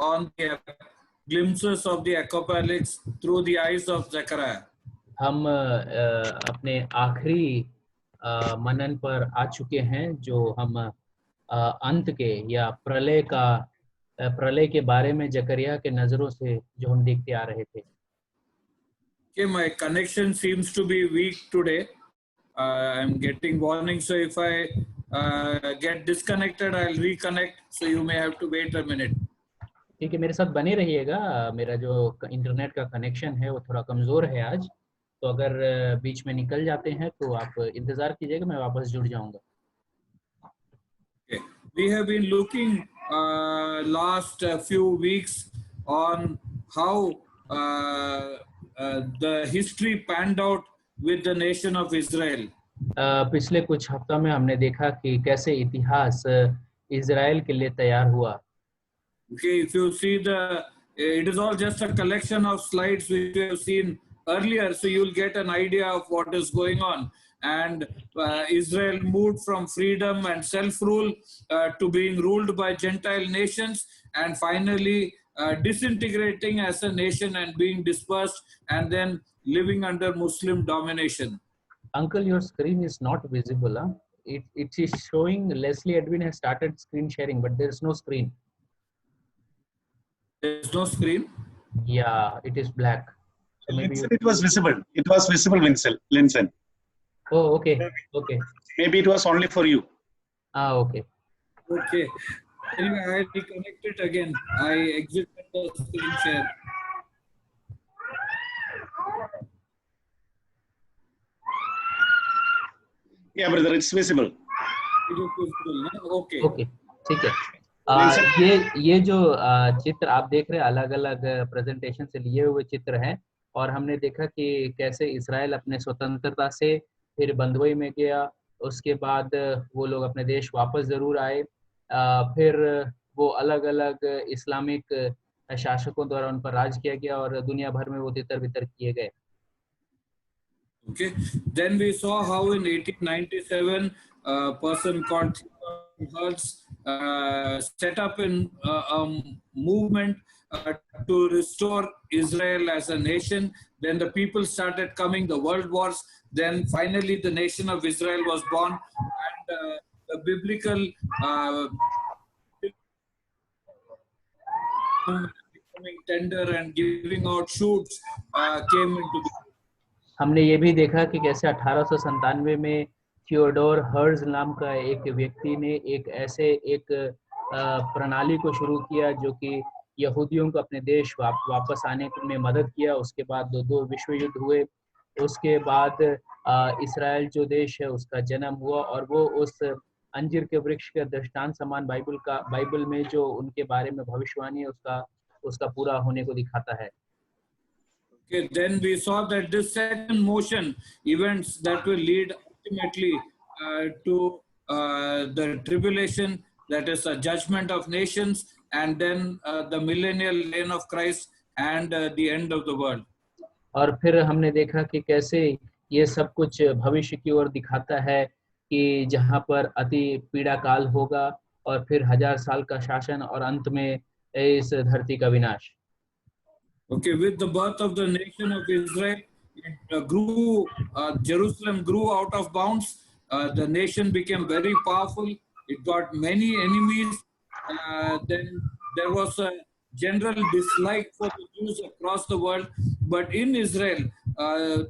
on the glimpses of the apocalypse through the eyes of Zechariah. हम अपने आखिरी मनन पर आ चुके हैं, जो हम अंत के या प्रलय के बारे में जकरिया के नजरों से जो हम देखते आ रहे थे. Okay, my connection seems to be weak today. I'm getting warning, so if I get disconnected, I'll reconnect. So you may have to wait a minute. ठीक है, मेरे साथ बने रहिएगा. मेरा जो इंटरनेट का कनेक्शन है वो थोड़ा कमज़ोर है आज, तो अगर बीच में निकल जाते हैं तो आप इंतज़ार कीजिएगा, मैं वापस जुड़ जाऊंगा. Okay. We have been looking last few weeks on how the history panned out with the nation of Israel. पिछले कुछ हफ्ता में हमने देखा कि कैसे इतिहास इजराइल के लिए तैयार हुआ. Okay, if you see it is all just a collection of slides which we have seen earlier, so you'll get an idea of what is going on. And Israel moved from freedom and self-rule to being ruled by Gentile nations, and finally disintegrating as a nation and being dispersed, and then living under Muslim domination. Uncle, your screen is not visible. Huh? It is showing Leslie Edwin has started screen sharing, but there is no screen. There's no screen? Yeah, it is black. So maybe it was visible. It was visible, Linson. Oh, okay. Okay. Maybe it was only for you. Ah, okay. Okay. Anyway, I reconnect it again. I exited the screen share. Yeah, brother, it's visible. It is visible, no? Okay. Okay. ठीक है. ये जो चित्र आप देख रहे हैं अलग अलग प्रेजेंटेशन से लिए हुए चित्र हैं, और हमने देखा कि कैसे इजराइल अपने स्वतंत्रता से फिर बंधुई में गया, उसके बाद वो लोग अपने देश वापस जरूर आए, फिर वो अलग अलग इस्लामिक शासकों द्वारा उन पर राज किया गया और दुनिया भर में वो तितर बितर किए गए. Okay. Then we saw how in 1897 a person called Hertz set up a movement to restore Israel as a nation. Then the people started coming, the world wars. Then finally the nation of Israel was born, and the biblical becoming tender and giving out shoots came into the. हमने ये भी देखा कि कैसे 1897 में Theodore हर्ज नाम का एक व्यक्ति ने एक प्रणाली को शुरू किया जो कि यहूदियों को अपने देश वापस आने में मदद किया. उसके बाद दो विश्व युद्ध हुए, उसके बाद इस्राएल जो देश है उसका जन्म हुआ, और वो उस अंजीर के वृक्ष के दृष्टांत समान बाइबल में जो उनके बारे में भविष्यवाणी है उसका पूरा होने को दिखाता है. Okay, then we saw that this second motion, events that will lead ultimately to the tribulation, that is a judgment of nations, and then the millennial reign of Christ and the end of the world. और फिर हमने देखा कि कैसे ये सब कुछ भविष्य की ओर दिखाता है कि जहाँ पर अति पीड़ा काल होगा और फिर 1000 साल का शासन और अंत में इस धरती का विनाश. Okay, with the birth of the nation of Israel, it grew, Jerusalem grew out of bounds. The nation became very powerful. It got many enemies. Then there was a general dislike for the Jews across the world. But in Israel,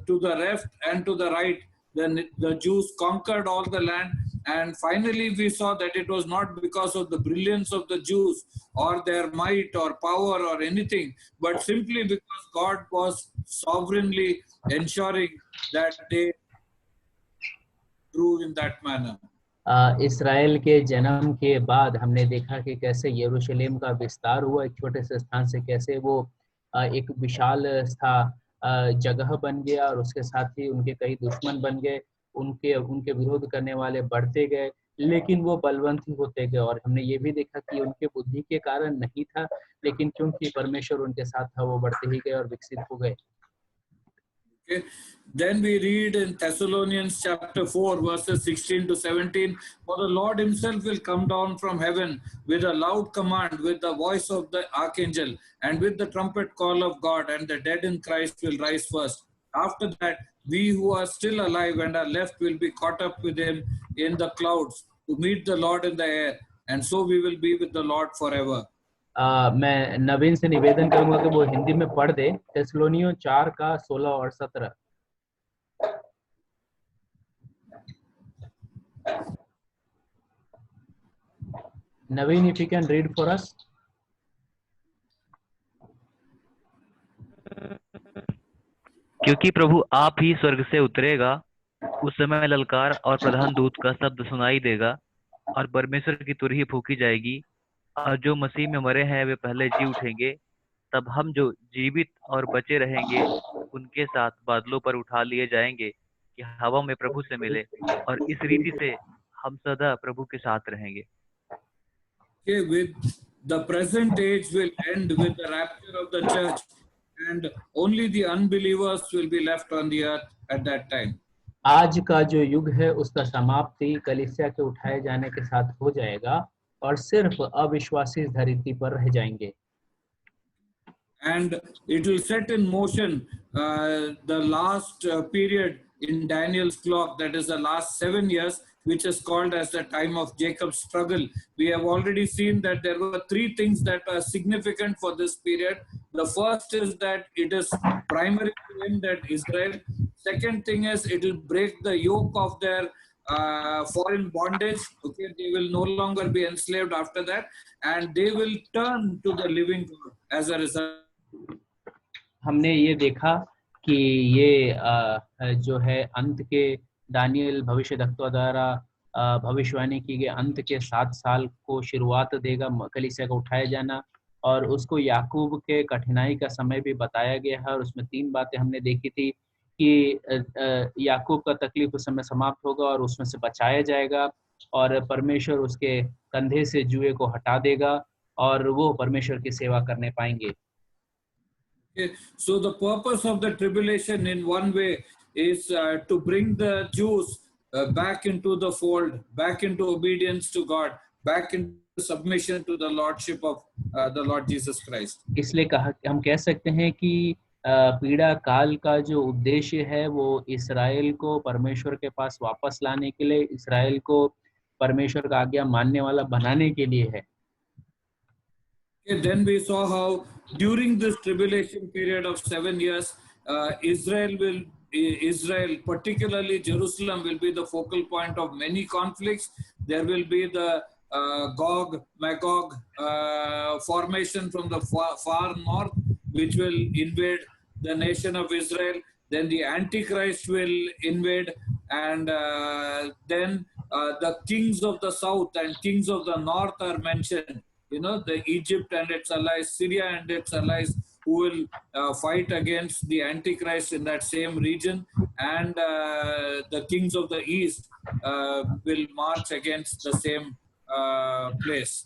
to the left and to the right, the Jews conquered all the land. And finally, we saw that it was not because of the brilliance of the Jews or their might or power or anything, but simply because God was sovereignly ensuring that they grew in that manner. इस्राएल के जन्म के बाद हमने देखा कि कैसे यरूशलेम का विस्तार हुआ एक छोटे से स्थान से, कैसे वो एक विशाल जगह बन गया, और उसके साथ ही उनके कई दुश्मन बन गए, उनके विरोध करने वाले बढ़ते गए, लेकिन वो बलवंत ही होते गए. और हमने ये भी देखा कि उनके बुद्धि के कारण नहीं था, लेकिन क्योंकि परमेश्वर उनके साथ था वो बढ़ते ही गए और विकसित हो गए. Okay. Then we read in Thessalonians chapter 4, verses 16 to 17, for the Lord himself will come down from heaven with a loud command, with the voice of the archangel, and with the trumpet call of God, and the dead in Christ will rise first. After that, we who are still alive and are left will be caught up with him in the clouds to meet the Lord in the air, and so we will be with the Lord forever. मैं नवीन से निवेदन करूंगा कि वो हिंदी में पढ़ दे थेसलोनियों 4 का 16 और 17। Naveen, if you can read for us. क्योंकि प्रभु आप ही स्वर्ग से उतरेगा, उस समय ललकार और प्रधान दूत का शब्द सुनाई देगा, और परमेश्वर की तुरही फूंकी जाएगी, और जो मसीह में मरे हैं वे पहले जी उठेंगे। तब हम जो जीवित और बचे रहेंगे उनके साथ बादलों पर उठा लिए जाएंगे कि हवा में प्रभु से मिले, और इस रीति से हम सदा प्रभु के साथ रहेंगे। Okay, with the present age will end with the rapture of the church, and only the unbelievers will be left on the earth at that time. आज का जो युग है उसका समाप्ति कलीसिया के उठाए जाने के साथ हो जाएगा और सिर्फ अविश्वासी धरती पर रह जाएंगे। And it will set in motion the last period in Daniel's clock, that is the last 7 years, which is called as the time of Jacob's struggle. We have already seen that there were 3 things that are significant for this period. The first is that it is primarily aimed at Israel. Second thing is it will break the yoke of their foreign bondage. Okay, they will no longer be enslaved after that, and they will turn to the living God as a result. हमने ये देखा कि ये जो है अंत के Daniel भविष्यवक्ता द्वारा भविष्यवाणी की गई अंत के 7 साल को शुरुआत देगा कलीसिया का उठाया जाना, और उसको याकूब के कठिनाई का समय भी बताया गया है। और उसमें 3 बातें हमने देखी थी कि याकूब का तकलीफ उस समय समाप्त होगा और उसमें से बचाया जाएगा, और परमेश्वर उसके कंधे से जुए को हटा देगा और वो परमेश्वर की सेवा करने पाएंगे। Okay. So the purpose of the tribulation in one way is to bring the Jews back into the fold, back into obedience to God, back into submission to the lordship of the Lord Jesus Christ. इसलिए हम कह सकते हैं कि पीड़ा काल का जो उद्देश्य है वो इस्राएल को परमेश्वर के पास वापस लाने के लिए, इस्राएल को परमेश्वर का आज्ञा मानने वाला बनाने के लिए है। Okay, then we saw how during this tribulation period of 7 years, Israel, particularly Jerusalem, will be the focal point of many conflicts. There will be the Gog, Magog formation from the far north, which will invade the nation of Israel. Then the Antichrist will invade, and then the kings of the south and kings of the north are mentioned. You know, the Egypt and its allies, Syria and its allies, who will fight against the Antichrist in that same region, and the kings of the east will march against the same place.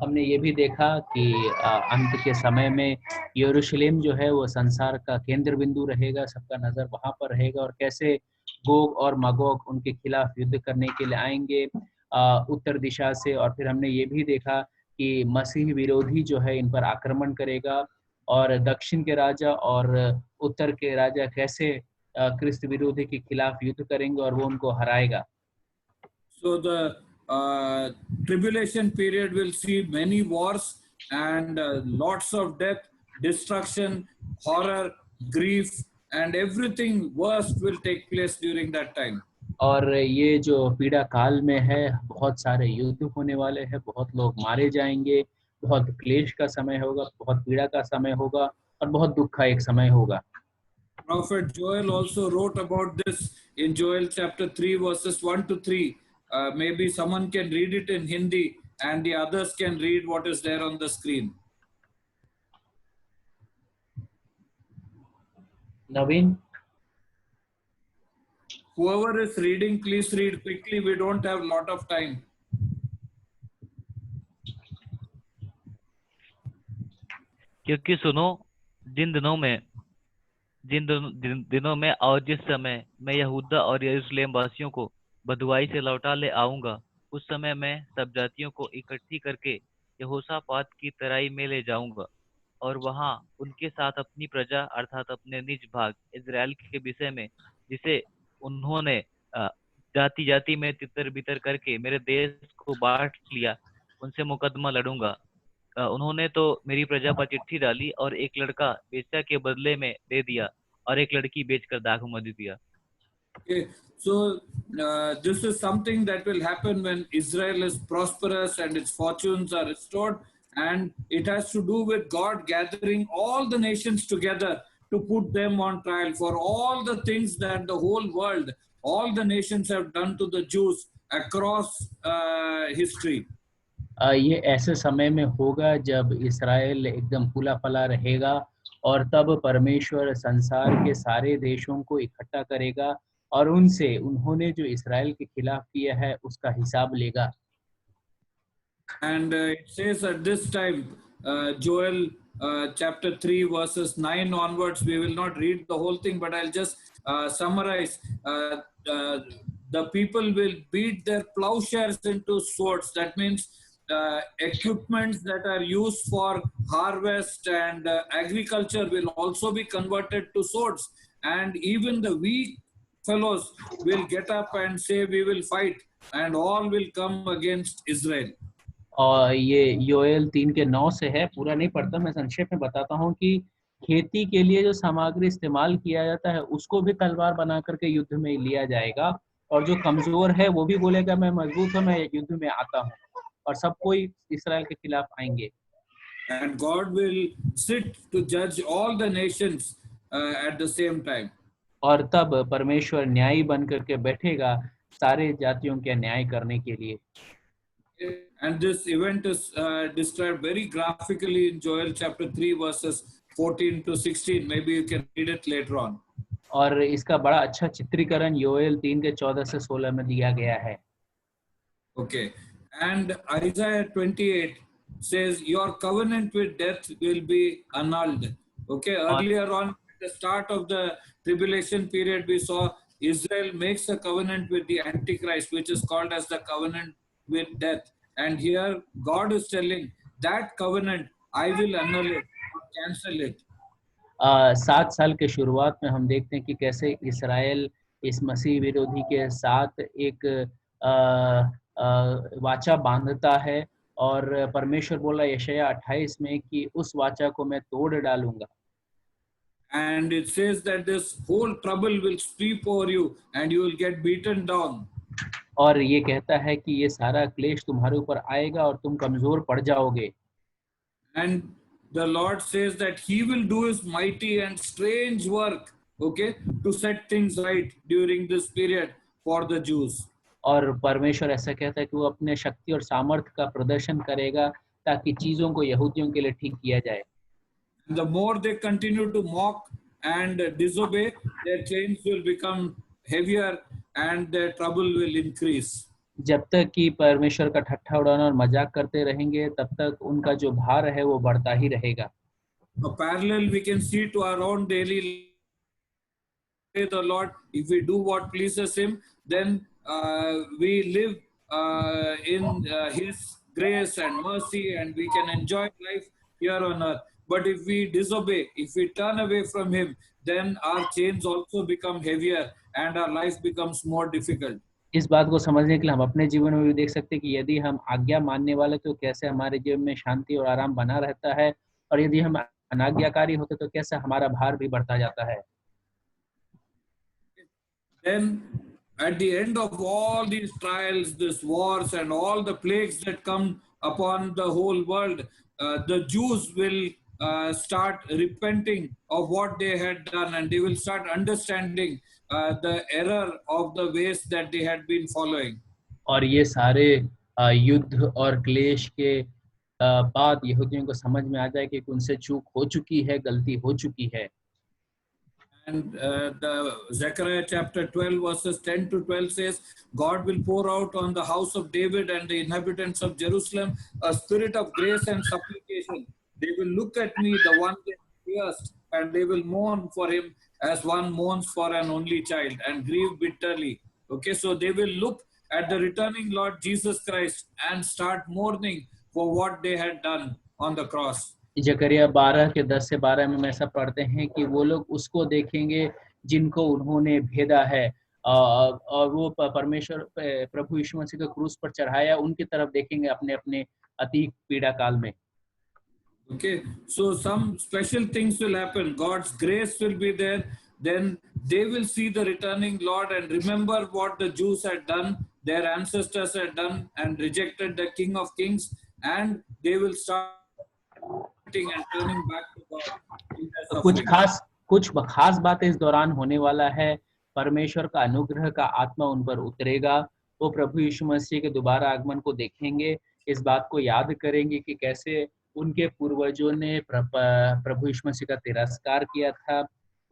हमने ये भी देखा कि अंत के समय में यरूशलेम जो है वो संसार का केंद्र बिंदु रहेगा, सबका नज़र वहाँ पर रहेगा, और कैसे गोग और मगोग उनके खिलाफ युद्ध करने के लिए आएंगे उत्तर दिशा से। और फिर हमने ये भी देखा कि मसीह विरोधी जो है इन पर आक्रमण करेगा, और दक्षिण के राजा और उत्तर के राजा कैसे क्रिस्त विरोधी के खिलाफ युद्ध करेंगे और वो उनको हराएगा। So the tribulation period will see many wars and lots of death, destruction, horror, grief, and everything worst will take place during that time. और ये जो पीड़ा काल में है बहुत सारे युद्ध होने वाले हैं, बहुत लोग मारे जाएंगे, बहुत क्लेश का समय होगा, बहुत पीड़ा का समय होगा, और बहुत दुख का एक समय होगा। Prophet Joel also wrote about this in Joel chapter 3 verses 1 to 3. Maybe someone can read it in Hindi and the others can read what is there on the screen. Naveen? Whoever is reading, please read quickly. We don't have a lot of time. क्योंकि सुनो, जिन दिनों में दिनों में और जिस समय मैं यहूदा और यरूशलेम वासियों को बँधुआई से लौटा ले आऊंगा, उस समय मैं सब जातियों को इकट्ठी करके यहोशापात की तराई में ले जाऊंगा और वहां उनके साथ अपनी प्रजा अर्थात अपने निज भाग इज़राइल के विषय में, जिसे उन्होंने जाति जाति में तितर बितर करके मेरे देश को बांट लिया, उनसे मुकदमा लड़ूंगा। उन्होंने तो मेरी प्रजा पर चिट्ठी डाली और एक लड़का बेचा के बदले में दे दिया और एक लड़की बेचकर दाखमधु दिया। Okay, so this is something that will happen when Israel is prosperous and its fortunes are restored, and it has to do with God gathering all the nations together to put them on trial for all the things that the whole world, all the nations have done to the Jews across history. ये ऐसे समय में होगा जब इस्राएल एकदम फूला फला रहेगा और तब परमेश्वर संसार के सारे देशों को इकट्ठा करेगा और उनसे उन्होंने जो इस्राएल के खिलाफ किया है उसका हिसाब लेगा। And it says at this time, Joel chapter 3 verses 9 onwards, we will not read the whole thing, but I'll just summarize. The people will beat their plowshares into swords. That means equipments that are used for harvest and agriculture will also be converted to swords. And even the weak fellows will get up and say, we will fight, and all will come against Israel. और ये योएल 3:9 से है, पूरा नहीं पढ़ता, मैं संक्षेप में बताता हूँ कि खेती के लिए जो सामग्री इस्तेमाल किया जाता है उसको भी तलवार बना करके युद्ध में लिया जाएगा और जो कमजोर है वो भी बोलेगा मैं मजबूत हूँ, मैं युद्ध में आता हूँ, और सब कोई इस्राएल के खिलाफ आएंगे। And God will sit to judge all the nations at the same time. और तब परमेश्वर न्यायी बन करके बैठेगा सारे जातियों के न्याय करने के लिए। And this event is described very graphically in Joel chapter 3 verses 14 to 16. Maybe you can read it later on. और इसका बड़ा अच्छा चित्रीकरण योएल 3:14 से 16 में दिया गया है। Okay. And Isaiah 28 says, your covenant with death will be annulled. Okay. Earlier on, at the start of the tribulation period, we saw Israel makes a covenant with the Antichrist, which is called as the covenant with death. And here God is telling that covenant, I will annul it, or cancel it. 7 साल के शुरुआत में हम देखते हैं कि कैसे इस्राएल इस मसीह विरोधी के साथ एक वाचा बांधता है और परमेश्वर बोला यशायाह 28 में कि उस वाचा को मैं तोड़ डालूंगा। And it says that this whole trouble will sweep over you and you will get beaten down. और ये कहता है कि ये सारा क्लेश तुम्हारे ऊपर आएगा और तुम कमजोर पड़ जाओगे। And the Lord says that He will do His mighty and strange work, okay, to set things right during this period for the Jews. और परमेश्वर ऐसा कहता है कि वो अपने शक्ति और सामर्थ्य का प्रदर्शन करेगा ताकि चीजों को यहूदियों के लिए ठीक किया जाए। The more they continue to mock and disobey, their chains will become heavier and their trouble will increase. जब तक कि परमेश्वर का ठट्ठा उड़ाना और मजाक करते रहेंगे तब तक उनका जो भार है वो बढ़ता ही रहेगा। A parallel we can see to our own daily life. The Lord, if we do what pleases Him, then we live in His grace and mercy, and we can enjoy life here on earth. But if we disobey, if we turn away from Him, then our chains also become heavier and our life becomes more difficult. इस बात को समझने के लिए हम अपने जीवन में भी देख सकते हैं कि यदि हम आज्ञा मानने वाले तो कैसे हमारे जीवन में शांति और आराम बना रहता है, और यदि हम अनाज्ञाकारी होते तो कैसे हमारा भार भी बढ़ता जाता है। Then at the end of all these trials, these wars and all the plagues that come upon the whole world, the Jews will start repenting of what they had done, and they will start understanding the error of the ways that they had been following. और ये सारे युद्ध और क्लेश के बाद यहूदियों को समझ में आ जाए कि उनसे चूक हो चुकी है, गलती हो चुकी है। And the Zechariah chapter 12 verses 10 to 12 says, God will pour out on the house of David and the inhabitants of Jerusalem a spirit of grace and supplication. They will look at me, the one they pierced, and they will mourn for him as one mourns for an only child and grieve bitterly. Okay, so they will look at the returning Lord Jesus Christ and start mourning for what they had done on the cross. जकरिया 12 के 10 से 12 में ऐसा पढ़ते हैं कि वो लोग उसको देखेंगे जिनको उन्होंने भेदा है, और वो परमेश्वर प्रभु यीशु मसीह को क्रूस पर चढ़ाया, उनकी तरफ देखेंगे अपने अपने अतीत पीड़ा काल में। Okay, so some special things will happen. God's grace will be there. Then they will see the returning Lord and remember what the Jews had done, their ancestors had done, and rejected the King of Kings, and they will start and turning back to God. कुछ खास बातें इस दौरान होने वाला है। परमेश्वर का अनुग्रह का आत्मा उन पर उतरेगा, वो प्रभु यीशु मसीह के दोबारा आगमन को देखेंगे, इस बात को याद करेंगे कि कैसे उनके पूर्वजों ने प्रभु यीशु मसीह का तिरस्कार किया था।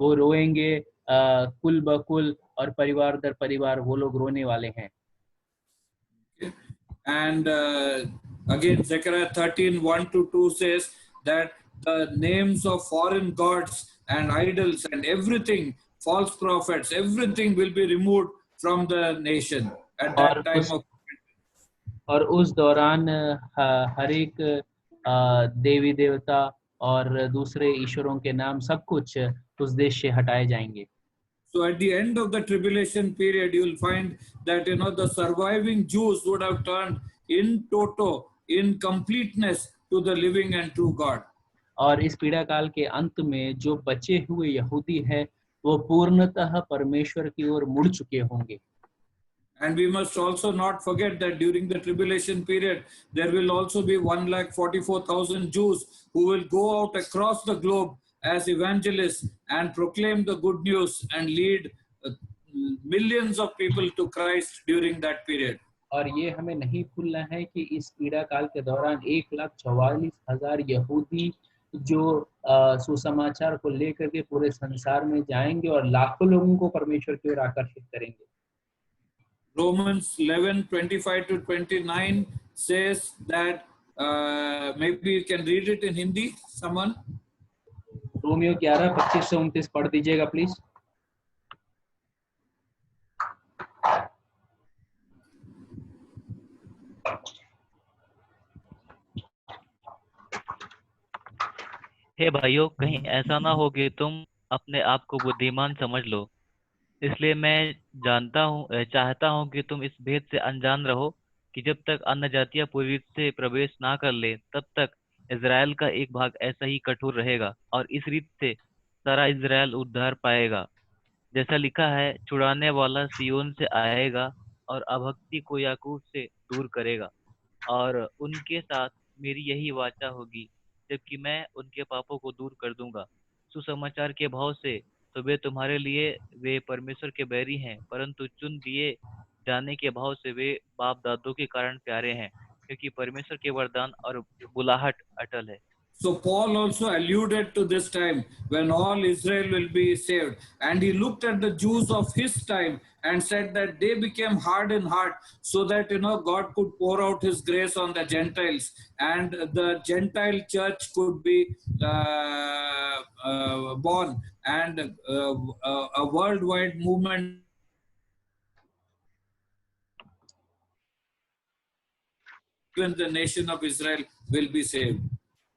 वो रोएंगे कुल बकुल, और परिवार दर परिवार वो लोग रोने वाले हैं। And again, Zechariah 13:1-2 says that the names of foreign gods and idols and everything, false prophets, everything will be removed from the nation at that time of. और उस दौरान हर एक देवी देवता और दूसरे ईश्वरों के नाम सब कुछ उस देश से हटाए जाएंगे। So at the end of the tribulation period, you will find that the surviving Jews would have turned in toto, in completeness to the living and true God. और इस पीड़ा काल के अंत में जो बचे हुए यहूदी हैं, वो पूर्णतः परमेश्वर की ओर मुड़ चुके होंगे। And we must also not forget that during the tribulation period, there will also be 144,000 Jews who will go out across the globe as evangelists and proclaim the good news and lead millions of people to Christ during that period. और ये हमें नहीं भूलना है कि इस पीड़ा काल के दौरान 1,44,000 यहूदी जो सुसमाचार को लेकर के पूरे संसार में जाएंगे और लाखों लोगों को परमेश्वर की ओर आकर्षित करेंगे। Romans 11:25-29 says that maybe you can read it in Hindi, someone. Romeo 11:25-29 पढ़ दीजिएगा प्लीज। हे भाइयों, कहीं ऐसा ना हो कि तुम अपने आप को बुद्धिमान समझ लो। इसलिए मैं चाहता हूं कि तुम इस भेद से अनजान रहो कि जब तक अन्य जातियां पूर्वी से प्रवेश ना कर ले, तब तक इजराइल का एक भाग ऐसा ही कठोर रहेगा, और इस रीत से सारा इजराइल उद्धार पाएगा। जैसा लिखा है, छुड़ाने वाला सियोन से आएगा और अभक्ति को याकूब से दूर करेगा, और उनके साथ मेरी यही वाचा होगी, जबकि मैं उनके पापों को दूर कर दूंगा। सुसमाचार के भाव से तो वे तुम्हारे लिए वे परमेश्वर के बैरी हैं, परंतु चुन लिए जाने के भाव से वे बाप दादों के कारण प्यारे हैं, क्योंकि परमेश्वर के वरदान और बुलाहट अटल है। So Paul also alluded to this time when all Israel will be saved, and he looked at the Jews of his time and said that they became hard in heart, so that God could pour out his grace on the Gentiles, and the Gentile church could be born, and a worldwide movement when the nation of Israel will be saved.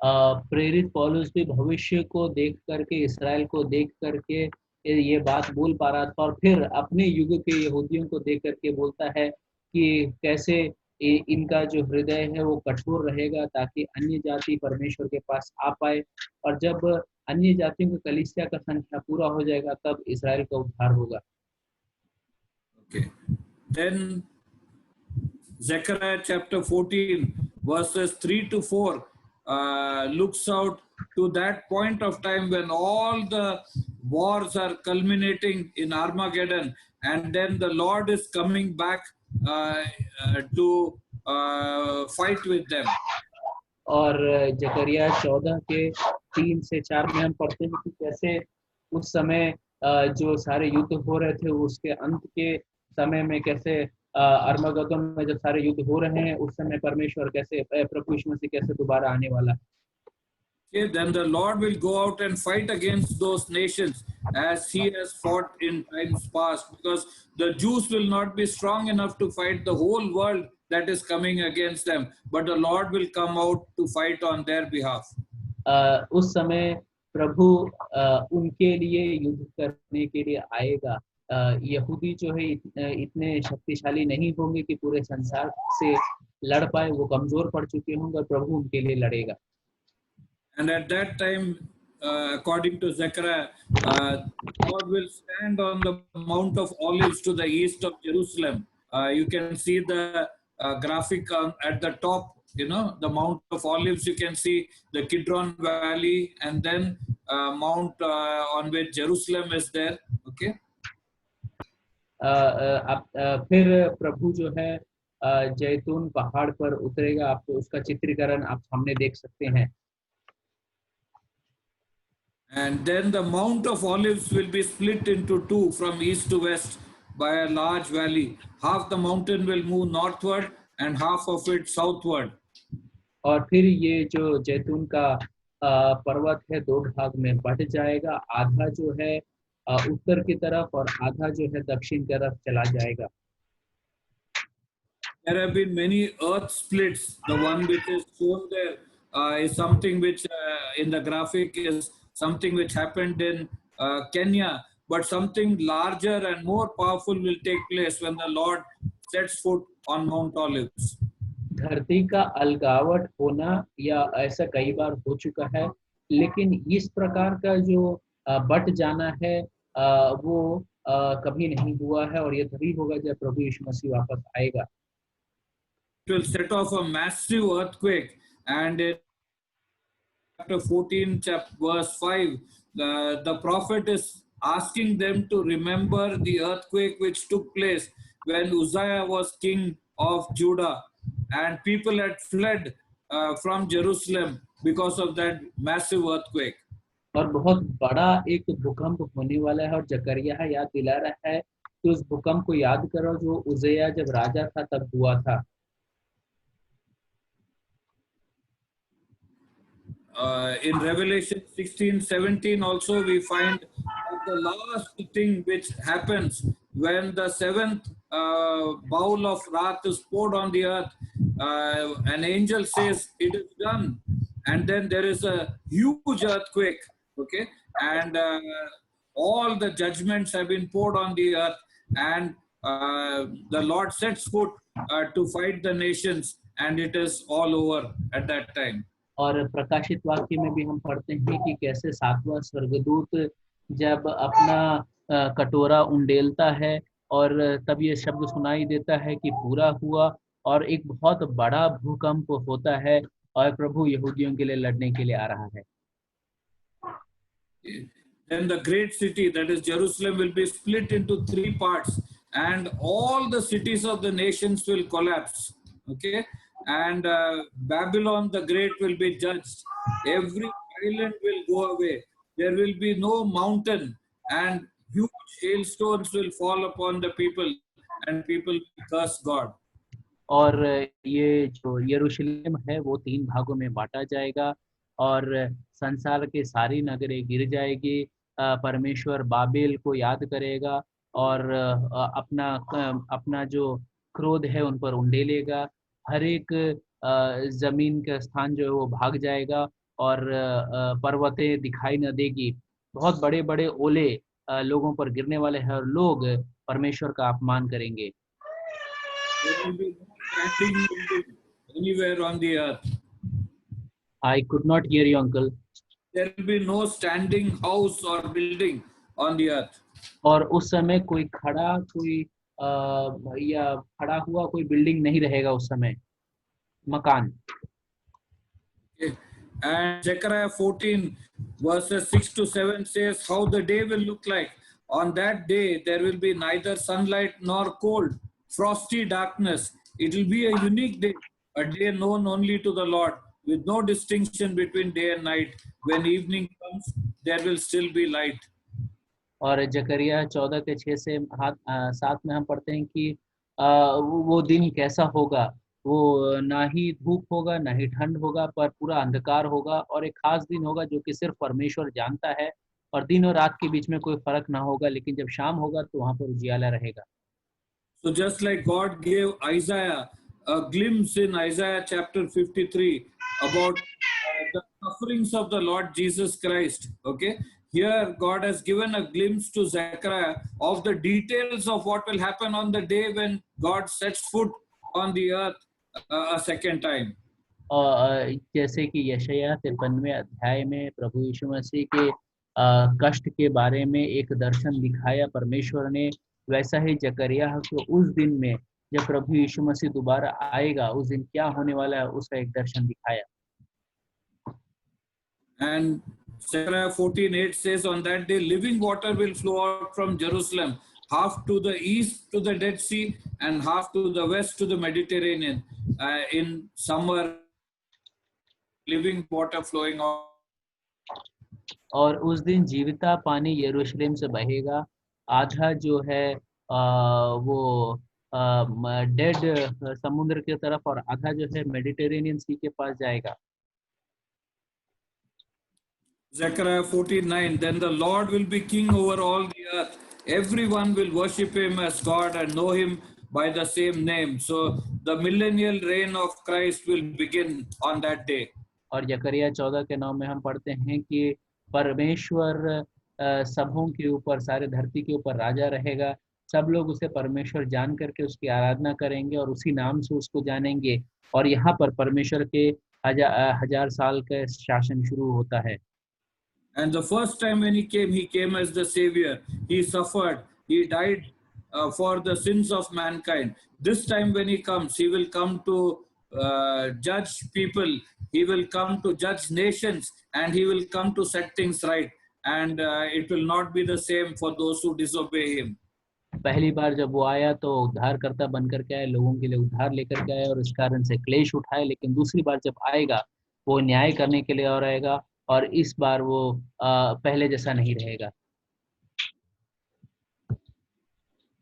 प्रेरित पौलुस भी भविष्य को देख करके, Israel को देख करके ये बात बोल पा रहा था, और फिर अपने युग के यहूदियों को देख करके बोलता है कि कैसे इनका जो हृदय है वो कठोर रहेगा, ताकि अन्य जाति परमेश्वर के पास आ पाए, और जब अन्य जातियों की कलीसिया का संख्या पूरा हो जाएगा, तब इसराइल का उद्धार होगा। Okay. Then Zechariah chapter 14 verses 3-4 looks out to that point of time when all the wars are culminating in Armageddon, and then the Lord is coming back to fight with them. और जकरिया 14 के 3 से 4 में हम पढ़ते हैं कि कैसे उस समय जो सारे युद्ध हो रहे थे, उसके अंत के समय में कैसे अर्मगदोन में जब सारे युद्ध हो रहे हैं, उस समय परमेश्वर कैसे, प्रभु यीशु मसीह कैसे दोबारा आने वाला है। Okay, then the Lord will go out and fight against those nations, as he has fought in times past, because the Jews will not be strong enough to fight the whole world that is coming against them, but the Lord will come out to fight on their behalf. उस समय प्रभु उनके लिए युद्ध करने के लिए आएगा। यहूदी जो है इतने शक्तिशाली नहीं होंगे कि पूरे संसार से लड़ पाए, वो कमजोर पड़ चुके होंगे, प्रभु उनके लिए लड़ेगा। And at that time, according to Zechariah, God will stand on the Mount of Olives to the east of Jerusalem. You can see the graphic at the top, the Mount of Olives. You can see the Kidron Valley, and then Mount on which Jerusalem is there. Okay. फिर प्रभु जो है जैतून पहाड़ पर उतरेगा। आपको उसका चित्रीकरण आप सामने देख सकते हैं। And then the Mount of Olives will be split into two from east to west by a large valley. Half the mountain will move northward and half of it southward. और फिर ये जो जैतून का पर्वत है दो भाग में बंट जाएगा, आधा जो है उत्तर की तरफ और आधा जो है दक्षिण की तरफ चला जाएगा। There have been many earth splits. The one which is shown there is something which in the graphic is something which happened in Kenya, but something larger and more powerful will take place when the Lord sets foot on Mount Olives. धरती का अलगावट होना या ऐसा कई बार हो चुका है, लेकिन इस प्रकार का जो बट जाना है वो कभी नहीं हुआ है, और ये तभी होगा जब प्रभु यीशु मसीह वापस आएगा। It will set off a massive earthquake, and in chapter 14, verse 5, the prophet is asking them to remember the earthquake which took place when Uzziah was king of Judah, and people had fled from Jerusalem because of that massive earthquake. और बहुत बड़ा एक भूकंप होने वाला है, और जकरिया याद दिला रहा है कि उस भूकंप को याद करो जो उज्जिया जब राजा था तब हुआ था। In Revelation 16:17 also we find the last thing which happens when the seventh bowl of wrath is poured on the earth. An angel says it is done, and then there is a huge earthquake, okay, and all the judgments have been poured on the earth, and the Lord sets foot to fight the nations, and it is all over at that time. और प्रकाशित वाक्य में भी हम पढ़ते हैं कि कैसे सातवां स्वर्गदूत जब अपना कटोरा उंडेलता है और तब ये शब्द सुनाई देता है कि पूरा हुआ, और एक बहुत बड़ा भूकंप होता है और प्रभु यहूदियों के लिए लड़ने के लिए आ रहा है। Then the great city, that is Jerusalem, will be split into three parts, and all the cities of the nations will collapse. Okay, and Babylon the Great will be judged. Every island will go away. There will be no mountain, and huge hailstones will fall upon the people, and people will curse God. और ये जो यरूशलेम है वो तीन भागों में बांटा जाएगा, और संसार के सारी नगरें गिर जाएगी। परमेश्वर बाबेल को याद करेगा और अपना जो क्रोध है उन पर उंडेलेगा। हर एक जमीन का स्थान जो है वो भाग जाएगा और पर्वतें दिखाई न देगी। बहुत बड़े बड़े ओले लोगों पर गिरने वाले हैं और लोग परमेश्वर का अपमान करेंगे। Anywhere on the earth. I could not hear you, uncle. There will be no standing house or building on the earth. और उस समय कोई खड़ा या खड़ा हुआ कोई बिल्डिंग नहीं रहेगा उस समय, मकान। Okay. And Zechariah 14 verses 6 to 7 says how the day will look like. On that day there will be neither sunlight nor cold, frosty darkness. It will be a unique day, a day known only to the Lord, with no distinction between day and night. When evening comes, there will still be light. और जकरिया 14 के 6 से 7 में हम पढ़ते हैं कि वो दिन कैसा होगा, वो ना ही धूप होगा ना ही ठंड होगा, पर पूरा अंधकार होगा, और एक खास दिन होगा जो कि सिर्फ परमेश्वर जानता है, और दिन और रात के बीच में कोई फर्क ना होगा, लेकिन जब शाम होगा तो वहां पर उजियाला रहेगा। So just like God gave Isaiah a glimpse in Isaiah chapter 53 about the sufferings of the Lord Jesus Christ, okay? Here God has given a glimpse to Zechariah of the details of what will happen on the day when God sets foot on the earth a second time. और जैसे कि यशायाह 53वें अध्याय में प्रभु यीशु मसीह के कष्ट के बारे में एक दर्शन दिखाया परमेश्वर ने, वैसा ही जकरिया को उस दिन में जब प्रभु यीशु मसीह दोबारा आएगा उस दिन क्या होने वाला है उसका एक दर्शन दिखाया। And Zechariah 14:8 says, on that day living water will flow out from Jerusalem, half to the east to the Dead Sea and half to the west to the Mediterranean. In summer, living water flowing out. और उस दिन जीविता पानी यरूशलेम से बहेगा, आधा जो है वो डेड समुद्र की तरफ और आधा जो है मेडिटेरेनियन सी के पास जाएगा। Zechariah 14:9, then the Lord will be king over all the earth. Everyone will worship him as God and know him by the same name. So the millennial reign of Christ will begin on that day. और जकरिया 14 के 9 में हम पढ़ते हैं कि परमेश्वर सबों के ऊपर, सारे धरती के ऊपर राजा रहेगा, सब लोग उसे परमेश्वर जान करके उसकी आराधना करेंगे और उसी नाम से उसको जानेंगे, और यहाँ पर परमेश्वर के हजार साल का शासन शुरू होता है। And the first time when he came as the savior. He suffered, he died for the sins of mankind. This time when he comes, he will come to judge people, he will come to judge nations, and he will come to set things right. And it will not be the same for those who disobey him. पहली बार जब वो आया तो उद्धारकर्ता बनकर के आया, लोगों के लिए उद्धार लेकर के आया और इस कारण से क्लेश उठाए, लेकिन दूसरी बार जब आएगा वो न्याय करने के लिए और आएगा, और इस बार वो पहले जैसा नहीं रहेगा।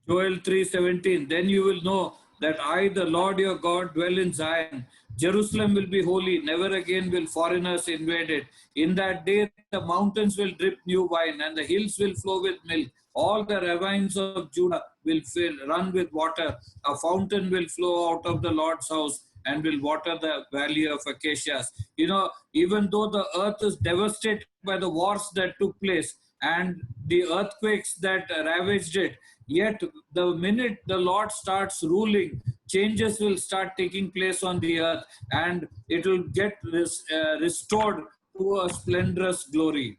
Joel 3:17, then you will know that I, the Lord your God, dwell in Zion. Jerusalem will be holy, never again will foreigners invade it. In that day, the mountains will drip new wine and the hills will flow with milk. All the ravines of Judah will run with water. A fountain will flow out of the Lord's house and will water the valley of acacias. You know, even though the earth is devastated by the wars that took place and the earthquakes that ravaged it, yet the minute the Lord starts ruling, changes will start taking place on the earth and it will get restored to a splendorous glory.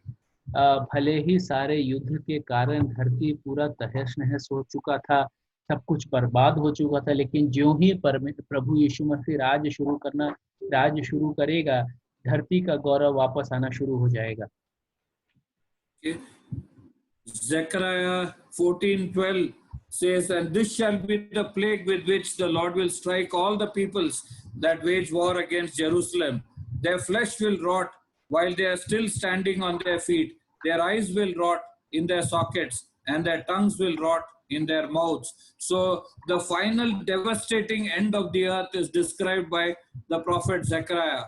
भले ही सारे युद्ध के कारण धरती पूरा तहस नहस हो चुका था, सब कुछ बर्बाद हो चुका था, लेकिन ज्यों ही प्रभु यीशु मसीह राज शुरू करेगा, धरती का गौरव वापस आना शुरू हो जाएगा। Zechariah 14:12 says, and this shall be the plague with which the Lord will strike all the peoples that wage war against Jerusalem. Their flesh will rot while they are still standing on their feet. Their eyes will rot in their sockets and their tongues will rot in their mouths. So the final devastating end of the earth is described by the prophet Zechariah.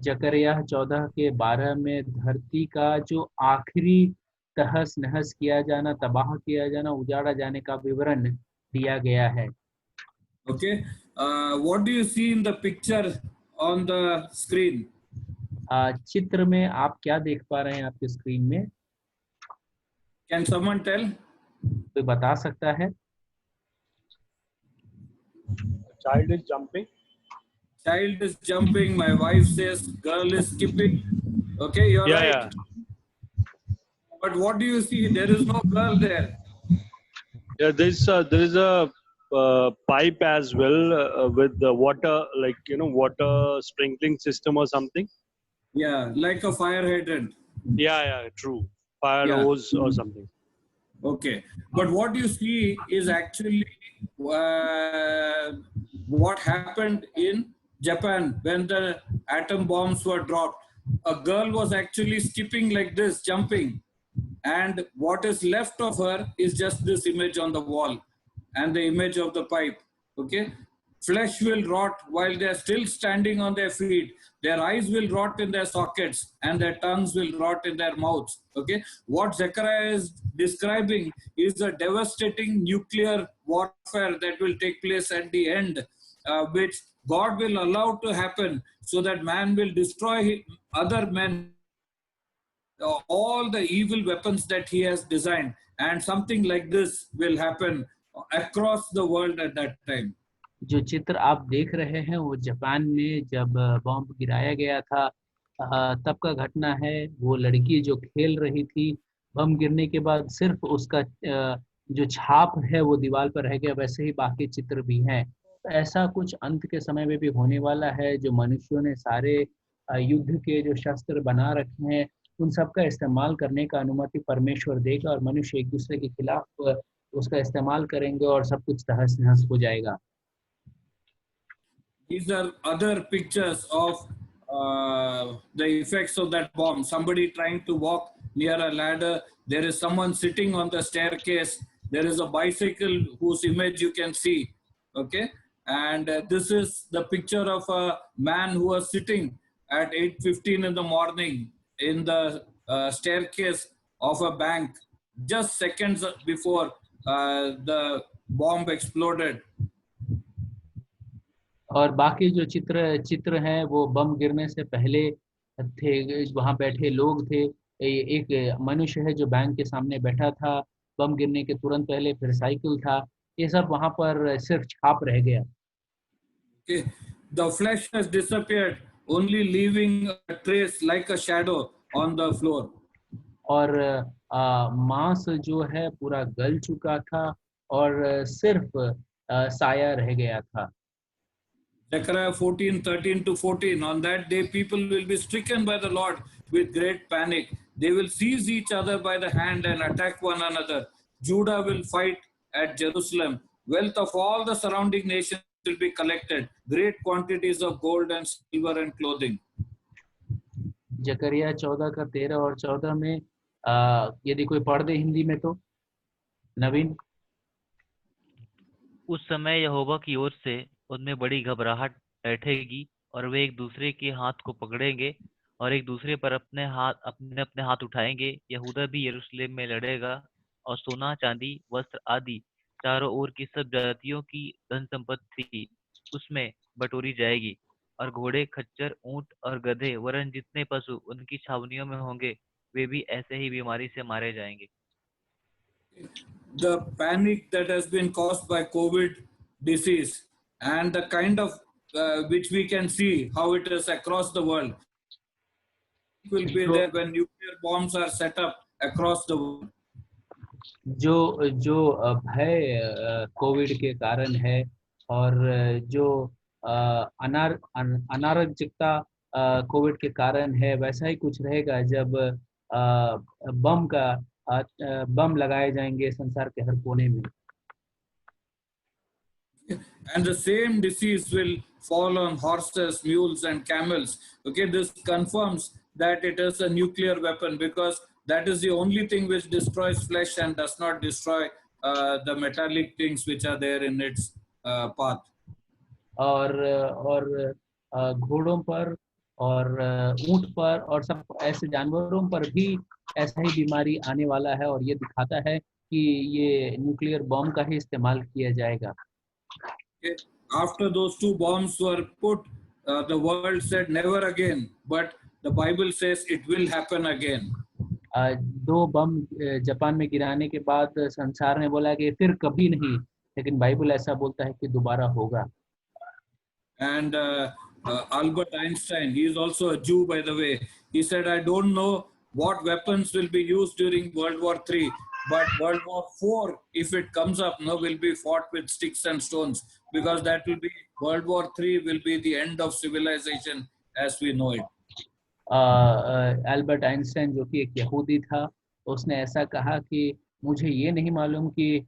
जकरिया 14 के 12 में धरती का जो आखिरी तहस नहस किया जाना, तबाह किया जाना, उजाड़ा जाने का विवरण दिया गया है। Okay, what do you see in the picture on the screen? चित्र में आप क्या देख पा रहे हैं आपके स्क्रीन में? Can someone tell? कोई बता सकता है? Child is jumping. Child is jumping. My wife says girl is skipping. Okay, you're right. Yeah. But what do you see? There is no girl there. Yeah, there is a pipe as well with the water, like water sprinkling system or something. Yeah, like a fire hydrant. Yeah, true. Fire hose or something. Okay, but what you see is actually what happened in Japan when the atom bombs were dropped. A girl was actually skipping like this, jumping, and what is left of her is just this image on the wall and the image of the pipe. Okay, flesh will rot while they are still standing on their feet. Their eyes will rot in their sockets and their tongues will rot in their mouths. Okay, what Zechariah is describing is a devastating nuclear warfare that will take place at the end, which God will allow to happen so that man will destroy other men, all the evil weapons that he has designed, and something like this will happen across the world at that time. जो चित्र आप देख रहे हैं वो Japan में जब bomb गिराया गया था तब का घटना है। वो लड़की जो खेल रही थी, बम गिरने के बाद सिर्फ उसका जो छाप है वो दीवार पर रह गया। वैसे ही बाकी चित्र भी हैं। ऐसा कुछ अंत के समय में भी होने वाला है। जो मनुष्यों ने सारे युद्ध के जो शस्त्र बना रखे हैं उन सब का इस्तेमाल करने का अनुमति परमेश्वर देगा और मनुष्य एक दूसरे के खिलाफ उसका इस्तेमाल करेंगे और सब कुछ तहस नहस हो जाएगा। These are other pictures of the effects of that bomb. Somebody trying to walk near a ladder. There is someone sitting on the staircase. There is a bicycle whose image you can see. Okay, and this is the picture of a man who was sitting at 8:15 in the morning in the staircase of a bank, just seconds before the bomb exploded. और बाकी जो चित्र हैं वो बम गिरने से पहले थे। वहाँ बैठे लोग थे। एक मनुष्य है जो बैंक के सामने बैठा था बम गिरने के तुरंत पहले, फिर साइकिल था। ये सब वहाँ पर सिर्फ छाप रह गया। The flesh has disappeared, only leaving a trace like a shadow on the floor. और मांस जो है पूरा गल चुका था और सिर्फ साया रह गया था। Zechariah 14:13-14. On that day, people will be stricken by the Lord with great panic. They will seize each other by the hand and attack one another. Judah will fight at Jerusalem. Wealth of all the surrounding nations will be collected. Great quantities of gold and silver and clothing. जकरिया 14 का 13 और 14 में यदि कोई पढ़ दे हिंदी में तो नवीन। उस समय यहोवा की ओर से उनमें बड़ी घबराहट बैठेगी और वे एक दूसरे के हाथ को पकड़ेंगे और एक दूसरे पर अपने हाथ उठाएंगे। यहूदा भी यरूशलेम में लड़ेगा और सोना, चांदी, वस्त्र आदि चारों ओर की सब जातियों की धन संपत्ति उसमें बटोरी जाएगी और घोड़े, खच्चर, ऊंट और गधे वरन जितने पशु उनकी छावनियों में होंगे वे भी ऐसे ही बीमारी से मारे जाएंगे। The panic that has been caused by COVID disease and the kind of which we can see how it is across the world will be there when nuclear bombs are set up across the world. जो भय Covid के कारण है और जो अनारोग्यता Covid के कारण है, वैसा ही कुछ रहेगा जब बम लगाए जाएंगे संसार के हर कोने में। And the same disease will fall on horses, mules, and camels. Okay, this confirms that it is a nuclear weapon because that is the only thing which destroys flesh and does not destroy the metallic things which are there in its path. और घोड़ों पर और ऊंट पर और सब ऐसे जानवरों पर भी ऐसा ही बीमारी आने वाला है और ये दिखाता है कि ये न्यूक्लियर बॉम्ब का ही इस्तेमाल किया जाएगा। After those two bombs were put, the world said never again, but the Bible says it will happen again. दो बम जापान में गिराने के बाद संसार ने बोला कि फिर कभी नहीं, लेकिन बाइबल ऐसा बोलता है कि दोबारा होगा। And Albert Einstein, he is also a Jew by the way, he said, I don't know what weapons will be used during World War III, but World War IV, if it comes up, will be fought with sticks and stones, because that will be, World War III will be the end of civilization as we know it. Albert Einstein जो कि एक यहूदी था, उसने ऐसा कहा कि मुझे ये नहीं मालूम कि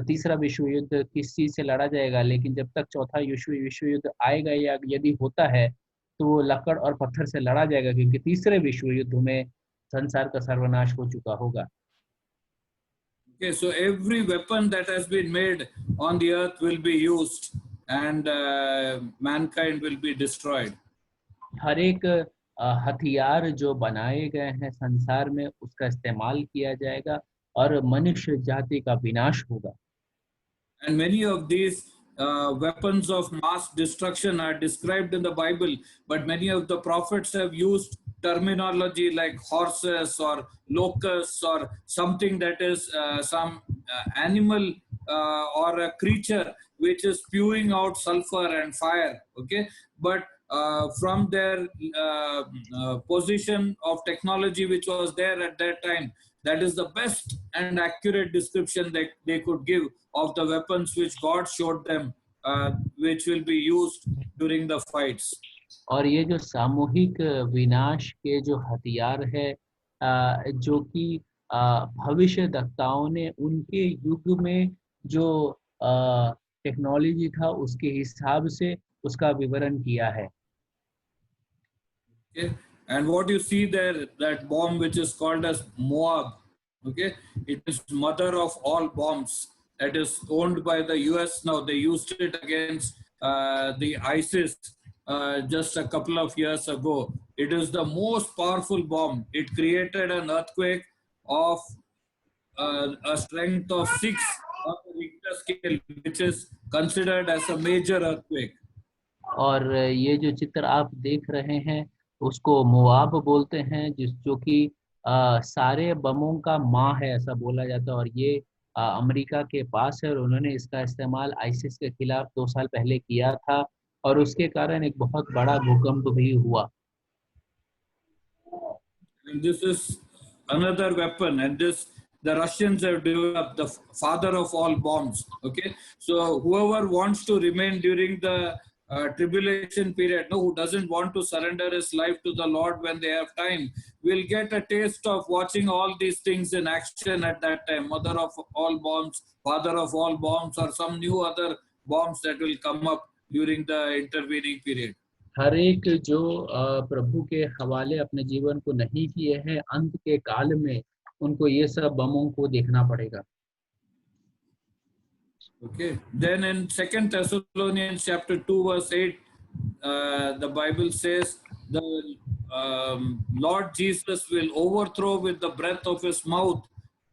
तीसरा विश्व युद्ध किस चीज से लड़ा जाएगा, लेकिन जब तक चौथा विश्व युद्ध आएगा या यदि होता है तो वो लकड़ और पत्थर से लड़ा जाएगा, क्योंकि तीसरे विश्व युद्ध में संसार का सर्वनाश हो चुका होगा। Okay, so every weapon that has been made on the earth will be used, and mankind will be destroyed. हर एक हथियार जो बनाए गए हैं संसार में उसका इस्तेमाल किया जाएगा और मनुष्य जाति का विनाश होगा। And many of these weapons of mass destruction are described in the Bible, but many of the prophets have used terminology like horses or locusts or something that is some animal or a creature which is spewing out sulfur and fire. Okay, but from their position of technology which was there at that time, that is the best and accurate description that they could give of the weapons which God showed them, which will be used during the fights. और ये जो सामूहिक विनाश के जो हथियार है जो कि भविष्यद्वक्ताओं ने उनके युग में जो टेक्नोलॉजी था उसके हिसाब से उसका विवरण किया है। Okay, and what you see there, that bomb which is called as Moab, okay, it is mother of all bombs. That is owned by the US now. They used it against the ISIS just a couple of years ago. It is the most powerful bomb. It created an earthquake of a strength of 6 on the Richter scale, which is considered as a major earthquake. और ये जो चित्र आप देख रहे हैं उसको मोआब बोलते हैं जो कि सारे बमों का माँ है ऐसा बोला जाता है और ये अमेरिका के पास है और उन्होंने इसका इस्तेमाल आईसिस के खिलाफ 2 साल पहले किया था और उसके कारण एक बहुत बड़ा भूकंप भी हुआ। And this is another weapon, and this the Russians have developed, the father of all bombs. Okay, so whoever wants to remain during the tribulation period, no, who doesn't want to surrender his life to the Lord when they have time, will get a taste of watching all these things in action at that time. Mother of all bombs, father of all bombs, or some new other bombs that will come up during the intervening period. हर एक जो प्रभु के हवाले अपने जीवन को नहीं किए हैं अंत के काल में उनको ये सब बमों को देखना पड़ेगा। Okay, then in 2 Thessalonians chapter 2 verse 8, the Bible says the Lord Jesus will overthrow with the breath of his mouth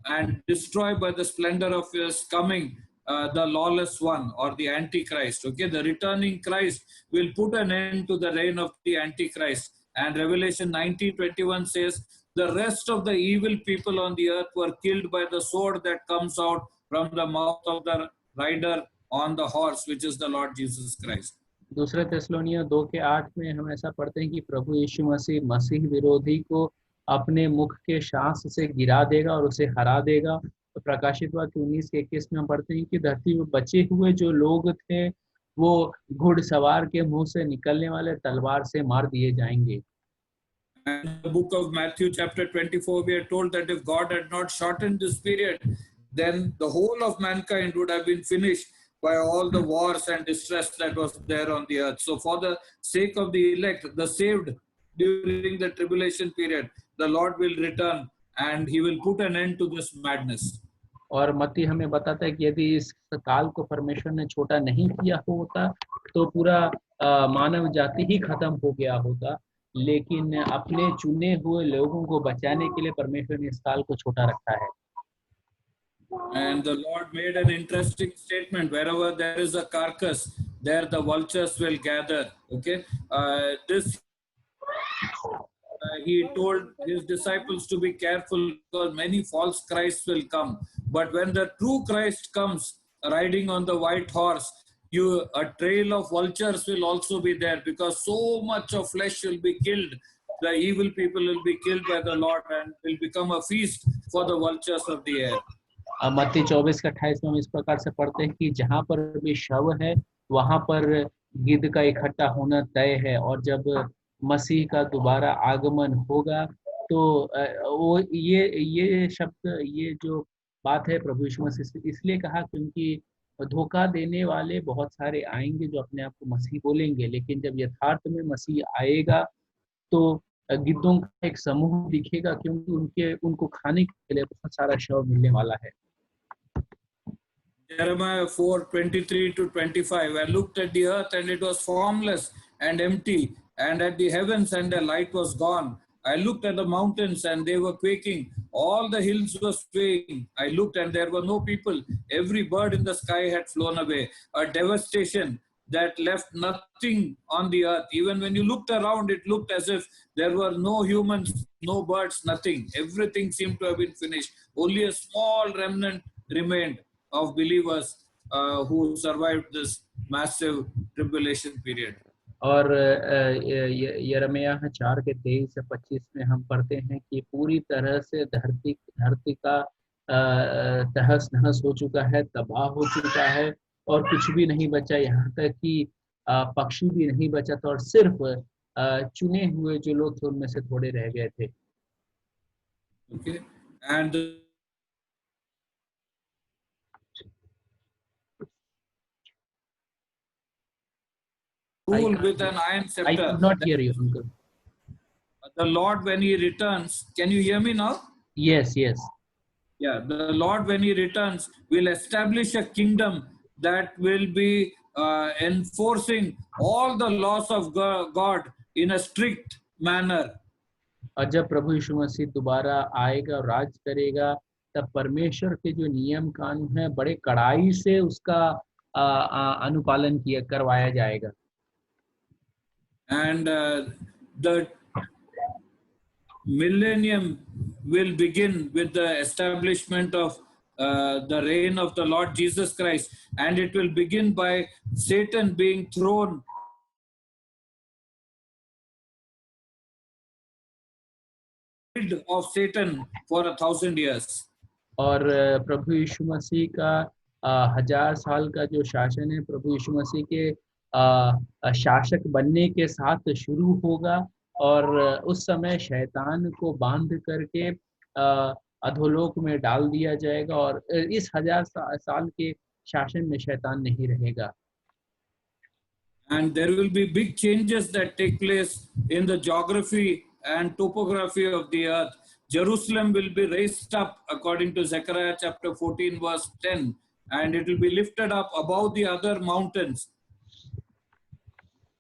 and destroy by the splendor of his coming the lawless one or the Antichrist. Okay, the returning Christ will put an end to the reign of the Antichrist. And Revelation 19:21 says, the rest of the evil people on the earth were killed by the sword that comes out from the mouth of the rider on the horse, which is the Lord Jesus Christ. दूसरे थिस्सलुनीय 2:8 में हम ऐसा पढ़ते हैं कि प्रभु यीशु मसीह विरोधी को अपने मुख के श्वास से गिरा देगा और उसे हरा देगा। तो प्रकाशित वाक्य 19:21 में हम पढ़ते हैं कि धरती में बचे हुए जो लोग थे वो घुड़सवार के मुंह से निकलने वाले तलवार से मार दिए जाएंगे। And in the book of Matthew chapter 24, we are told that if God had not shortened this period, then the whole of mankind would have been finished by all the wars and distress that was there on the earth. So for the sake of the elect, the saved during the tribulation period, the Lord will return and he will put an end to this madness. और मत्ती हमें बताता है कि यदि इस काल को परमेश्वर ने छोटा नहीं किया होता तो पूरा मानव जाति ही खत्म हो गया होता, लेकिन अपने चुने हुए लोगों को बचाने के लिए परमेश्वर ने इस काल को छोटा रखा है। And the Lord made an interesting statement: wherever there is a carcass, there the vultures will gather. Okay, he told his disciples to be careful because many false Christs will come. But when the true Christ comes riding on the white horse, a trail of vultures will also be there, because so much of flesh will be killed. The evil people will be killed by the Lord and will become a feast for the vultures of the air. मत्ती 24:28 में हम इस प्रकार से पढ़ते हैं कि जहाँ पर भी शव है वहाँ पर गिद्ध का इकट्ठा होना तय है, और जब मसीह का दोबारा आगमन होगा तो वो ये शब्द, ये जो बात है प्रभु यीशु मसीह इसलिए कहा क्योंकि धोखा देने वाले बहुत सारे आएंगे जो अपने आप को मसीह बोलेंगे, लेकिन जब यथार्थ में मसीह आएगा तो गिद्धों का एक समूह दिखेगा, क्योंकि उनको खाने के लिए बहुत सारा शव मिलने वाला है। Jeremiah 4:23 to 25. I looked at the earth and it was formless and empty, and at the heavens and the light was gone. I looked at the mountains and they were quaking. All the hills were swaying. I looked and there were no people. Every bird in the sky had flown away. A devastation that left nothing on the earth. Even when you looked around, it looked as if there were no humans, no birds, nothing. Everything seemed to have been finished. Only a small remnant remained of believers who survived this massive tribulation period. और यिर्मयाह 4:23 से 25 में हम पढ़ते हैं कि पूरी तरह से धरती का तहस नहस हो चुका है, तबाह हो चुका है और कुछ भी नहीं बचा, यहाँ तक कि पक्षी भी नहीं बचा था और सिर्फ चुने हुए जो लोग थे उनमें से थोड़े रह गए थे. Okay, and rule with an iron I scepter. could not hear you, uncle. The Lord, when He returns, can you hear me now? Yes. Yeah, the Lord, when He returns, will establish a kingdom that will be enforcing all the laws of God in a strict manner. और जब प्रभु यीशु मसीह दोबारा आएगा और राज करेगा, तब परमेश्वर के जो नियम कानून है बड़े कड़ाई से उसका अनुपालन करवाया जाएगा. And the millennium will begin with the establishment of the reign of the Lord Jesus Christ, and it will begin by Satan being thrown of Satan for 1,000 years. और प्रभु यीशु मसीह का 1000 साल का जो शासन है प्रभु यीशु मसीह के शासक बनने के साथ शुरू होगा और उस समय शैतान को बांध करके अधोलोक में डाल दिया जाएगा और इस 1000 साल के शासन में शैतान नहीं रहेगा. And there will be big changes that take place in the geography and topography of the earth. Jerusalem will be raised up according to Zechariah chapter 14 verse 10, and it will be lifted up above the other mountains.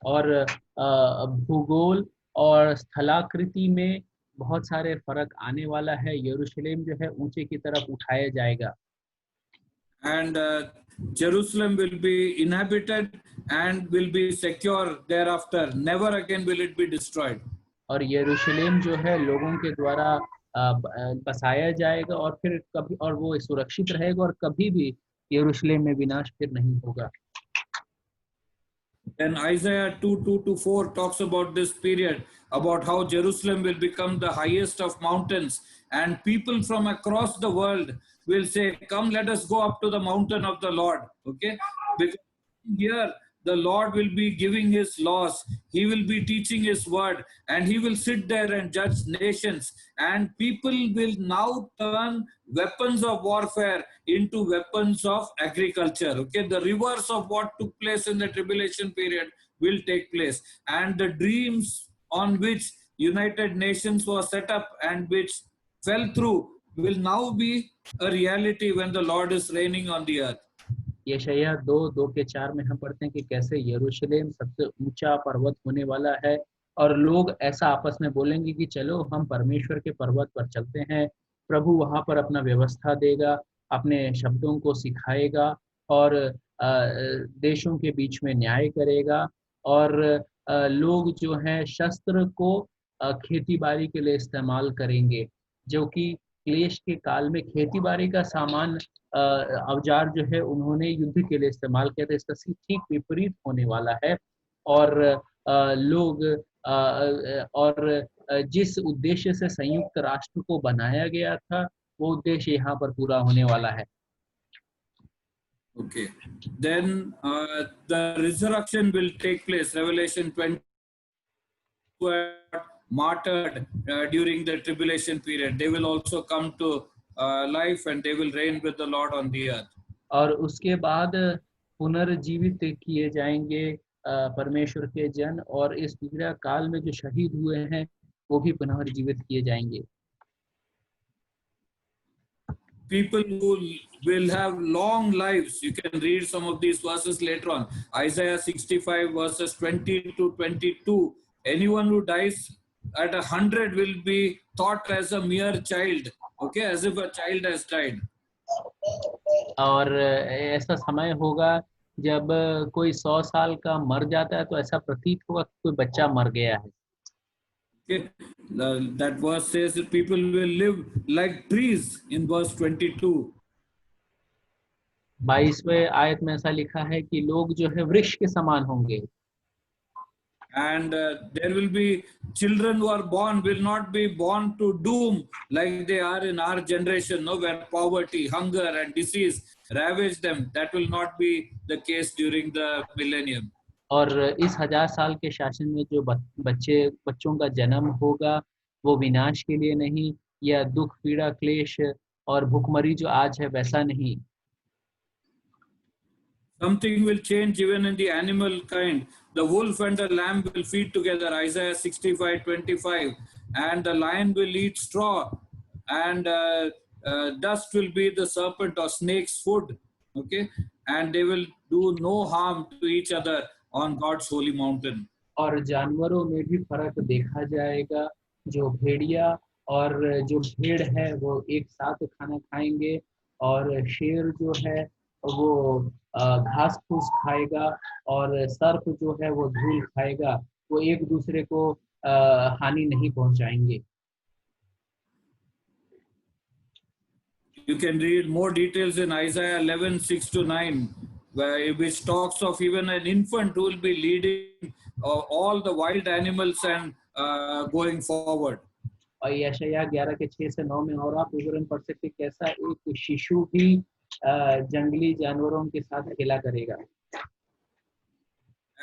और भूगोल और स्थलाकृति में बहुत सारे फर्क आने वाला है. यरूशलेम जो है ऊंचे की तरफ उठाया जाएगा. And Jerusalem will be inhabited and will be secure thereafter. Never again will it be destroyed. और यरूशलेम जो है लोगों के द्वारा बसाया जाएगा और फिर कभी और वो सुरक्षित रहेगा और कभी भी यरूशलेम में विनाश फिर नहीं होगा. Then Isaiah 2:2-4 talks about this period, about how Jerusalem will become the highest of mountains, and people from across the world will say, "Come, let us go up to the mountain of the Lord." Okay, because here the Lord will be giving His laws, He will be teaching His word, and He will sit there and judge nations, and people will now turn weapons of warfare into weapons of agriculture. Okay, the reverse of what took place in the tribulation period will take place, and the dreams on which United Nations was set up and which fell through will now be a reality when the Lord is reigning on the earth. यशायाह 2:2-4 में हम पढ़ते हैं कि कैसे यरूशलेम सबसे ऊंचा पर्वत होने वाला है और लोग ऐसा आपस में बोलेंगे कि चलो हम परमेश्वर के पर्वत पर चलते हैं. प्रभु वहां पर अपना व्यवस्था देगा, अपने शब्दों को सिखाएगा और देशों के बीच में न्याय करेगा और लोग जो हैं शस्त्र को खेती बाड़ी के लिए इस्तेमाल करेंगे, जो कि क्लेश के काल में खेती बाड़ी का सामान औजार जो है उन्होंने युद्ध के लिए इस्तेमाल किया था. इसका ठीक विपरीत होने वाला है और लोग और जिस उद्देश्य से संयुक्त राष्ट्र को बनाया गया था वो उद्देश्य यहाँ पर पूरा होने वाला है. Okay, then the resurrection will take place. Revelation 20 were martyred during the tribulation period. They will also come to life and they will reign with the Lord on the earth. और उसके बाद पुनर्जीवित किए जाएंगे परमेश्वर के जन और इस पीड़ा काल में जो शहीद हुए हैं वो भी पुनर्जीवित किए जाएंगे. people who will have long lives. You can read some of these verses later on. Isaiah 65 verses 20 to 22. Anyone who dies at 100 will be thought as a mere child, okay, as if a child has died. और ऐसा समय होगा जब कोई 100 साल का मर जाता है तो ऐसा प्रतीत होगा कि कोई बच्चा मर गया है. Okay, that verse says that people will live like trees in verse 22. 22वें आयत में ऐसा लिखा है कि लोग जो है वृक्ष के समान होंगे. And there will be children who are born will not be born to doom like they are in our generation, no, where poverty, hunger, and disease ravage them. That will not be the case during the millennium. और इस 1000 साल के शासन में जो बच्चों का जन्म होगा वो विनाश के लिए नहीं, या दुख पीड़ा क्लेश और भूखमरी जो आज है वैसा नहीं. Something will change even in the animal kind. The wolf and the lamb will feed together, Isaiah 65:25, and the lion will eat straw, and dust will be the serpent or snake's food. Okay, and they will do no harm to each other on God's holy mountain. और जानवरों में भी फर्क देखा जाएगा. जो भेड़िया और जो भेड़ है वो एक साथ खाना खाएंगे, और शेर जो है वो घास फूस खाएगा, और सर्प जो है वो धूल खाएगा. वो एक दूसरे को हानि नहीं पहुंचाएंगे. You can read more details in Isaiah 11:6-9, which talks of even an infant who will be leading all the wild animals and going forward. और यशायाह 11 के 6 से 9 में और आप विवरण पढ़ सकते कैसा एक शिशु भी जंगली जानवरों के साथ खेला करेगा.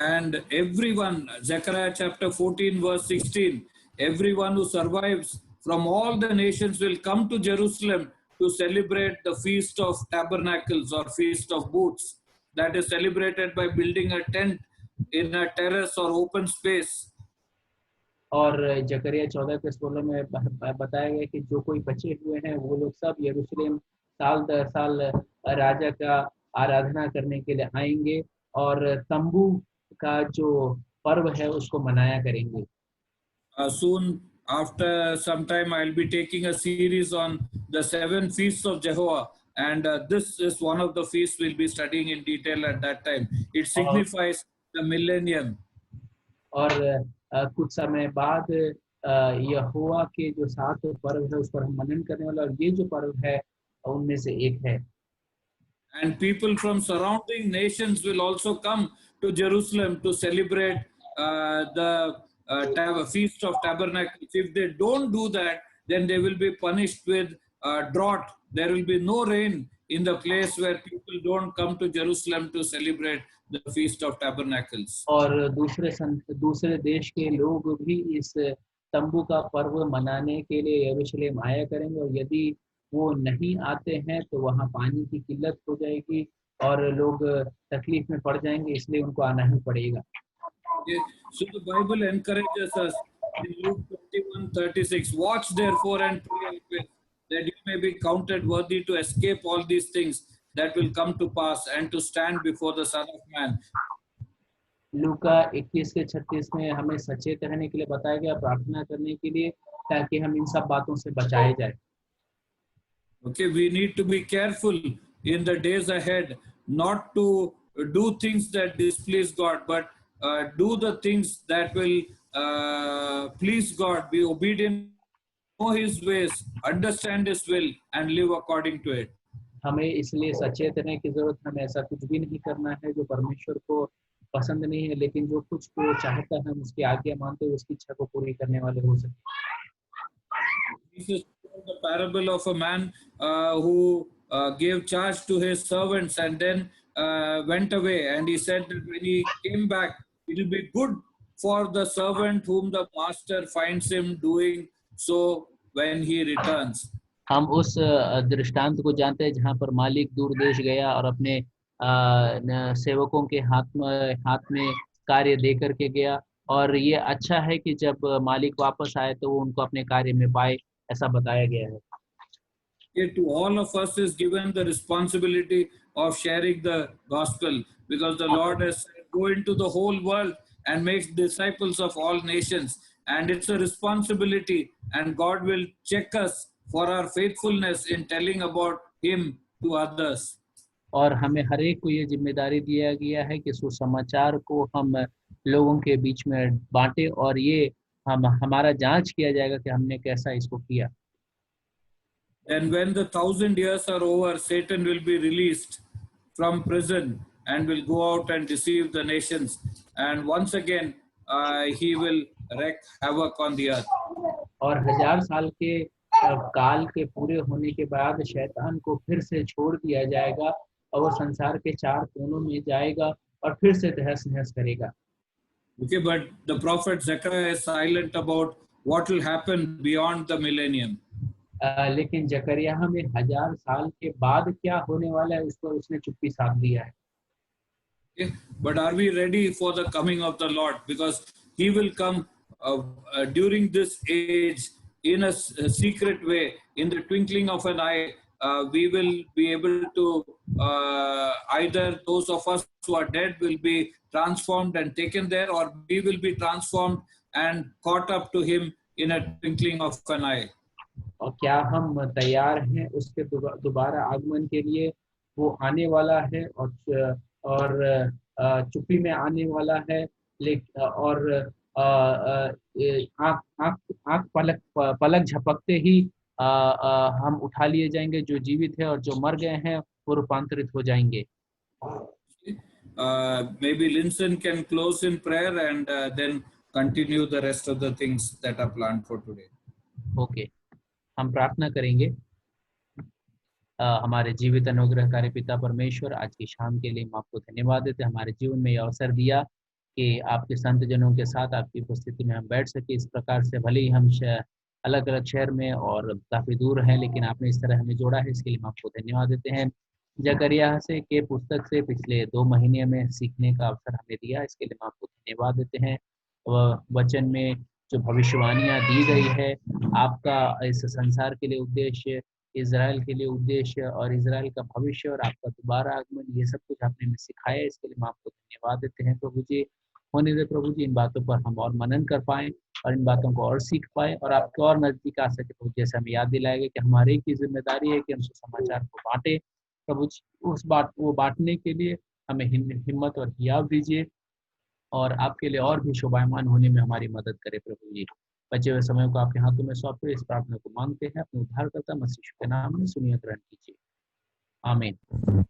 And everyone, Zechariah chapter 14 verse 16, everyone who survives from all the nations will come to Jerusalem to celebrate the Feast of Tabernacles or Feast of Booths. That is celebrated by building a tent in a terrace or open space. और जकरिया 14 के 16 में बताया गया कि जो कोई बचे हुए हैं वो लोग सब यरूशलेम साल दर साल राजा का आराधना करने के लिए आएंगे, और तंबू का जो पर्व है उसको मनाया करेंगे. Soon after some time I'll be taking a series on the 7 feasts of Jehovah, and this is one of the feasts we'll be studying in detail at that time. It signifies the millennium. और कुछ समय बाद यहोवा के जो 7 पर्व है उस पर हम मनन करने वाला, और ये जो पर्व है उनमें से एक है. And people from surrounding nations will also come to Jerusalem to celebrate the Feast of Tabernacles. If they don't do that, then they will be punished with drought. There will be no rain in the place where people don't come to Jerusalem to celebrate the Feast of Tabernacles. और दूसरे देश के लोग भी इस तंबू का पर्व मनाने के लिए यरूशलेम आया करेंगे, और यदि वो नहीं आते हैं तो वहाँ पानी की किल्लत हो जाएगी और लोग तकलीफ में पड़ जाएंगे, इसलिए उनको आना ही पड़ेगा. So the Bible encourages us in Luke 21:36, watch therefore and pray always, that you may be counted worthy to escape all these things that will come to pass and to stand before the Son of Man. लूका 21 के 36 में हमें सचेत रहने के लिए बताया गया, प्रार्थना करने के लिए, ताकि हम इन सब बातों से बचाए जाए. Okay, we need to be careful in the days ahead not to do things that displease God, but do the things that will please God, be obedient, know His ways, understand His will, and live according to it. हमें इसलिए सचेत रहने की जरूरत, हमें ऐसा कुछ भी नहीं करना है जो परमेश्वर को पसंद नहीं है, लेकिन जो कुछ को चाहता है हम उसकी आज्ञा मानते हुए उसकी इच्छा को पूरी करने वाले हो सके. Jesus told the parable of a man who gave charge to his servants and then went away, and he said that when he came back, it will be good for the servant whom the master finds him doing so when he returns. हम उस दृष्टांत को जानते हैं जहाँ पर मालिक दूर देश गया और अपने सेवकों के हाथ में कार्य दे करके गया, और ये अच्छा है कि जब मालिक वापस आए तो वो उनको अपने कार्य में पाए, ऐसा बताया गया है. To all of us is given the responsibility of sharing the gospel, because the Lord has said, go into the whole world and make disciples of all nations. And it's a responsibility, and God will check us for our faithfulness in telling about Him to others. और हमें हर एक को ये जिम्मेदारी दिया गया है कि सुसमाचार को हम लोगों के बीच में बांटे, और ये हमारा जांच किया जाएगा कि हमने कैसा इसको किया. And when the 1,000 years are over, Satan will be released from prison and will go out and deceive the nations. And once again, he will wreak havoc on the earth. और 1000 साल के काल के पूरे होने के बाद शैतान को फिर से छोड़ दिया जाएगा, और वो संसार के 4 कोनों में जाएगा और फिर से तहस नहस करेगा. Okay, but the prophet Zechariah is silent about what will happen beyond the millennium. लेकिन जकरिया में 1000 साल के बाद क्या होने वाला है, उस पर उसने चुप्पी साध दिया है. Okay, but are we ready for the coming of the Lord? Because He will come during this age in a secret way, in the twinkling of an eye. We will be able to either those of us who are dead will be transformed and taken there, or we will be transformed and caught up to Him in a twinkling of an eye. और क्या हम तैयार हैं उसके दोबारा आगमन के लिए? वो आने वाला है और चुप्पी में आने वाला है, और आँख पलक झपकते ही हम उठा लिए जाएंगे. जो जीवित है और जो मर गए हैं वो रूपांतरित हो जाएंगे. Maybe Linson can close in prayer and then continue the rest of the things that are planned for today. Okay. हम प्रार्थना करेंगे. हमारे जीवित अनुग्रहकारी पिता परमेश्वर, आज की शाम के लिए हम आपको धन्यवाद देते हैं. हमारे जीवन में ये अवसर दिया कि आपके संत जनों के साथ आपकी उपस्थिति में हम बैठ सके. इस प्रकार से भले ही हम अलग अलग शहर में और काफ़ी दूर हैं, लेकिन आपने इस तरह हमें जोड़ा है, इसके लिए हम आपको धन्यवाद देते हैं. जकरिया से के पुस्तक से पिछले 2 महीने में सीखने का अवसर हमें दिया, इसके लिए हम आपको धन्यवाद देते हैं. वचन में जो भविष्यवाणियाँ दी गई है, आपका इस संसार के लिए उद्देश्य, इजराइल के लिए उद्देश्य और इजराइल का भविष्य और आपका दोबारा आगमन, ये सब कुछ आपने हमें सिखाया, इसके लिए हम आपको धन्यवाद देते हैं. प्रभु जी, होने दे प्रभु जी, इन बातों पर हम और मनन कर पाएँ और इन बातों को और सीख पाए और आपके और नज़दीक आ सके. प्रभु जैसे हमें याद दिलाएगा कि हमारे की जिम्मेदारी है कि हम सुसमाचार को बांटें. प्रभु जी, वो बांटने के लिए हमें हिम्मत और हियाव दीजिए और आपके लिए और भी शोभायमान होने में हमारी मदद करे. प्रभु जी, बचे हुए समय को आपके हाथों में सौंपते इस प्रार्थना को मांगते हैं अपने उद्धारकर्ता मसीह के नाम में, सुनिए, ग्रहण कीजिए. आमीन.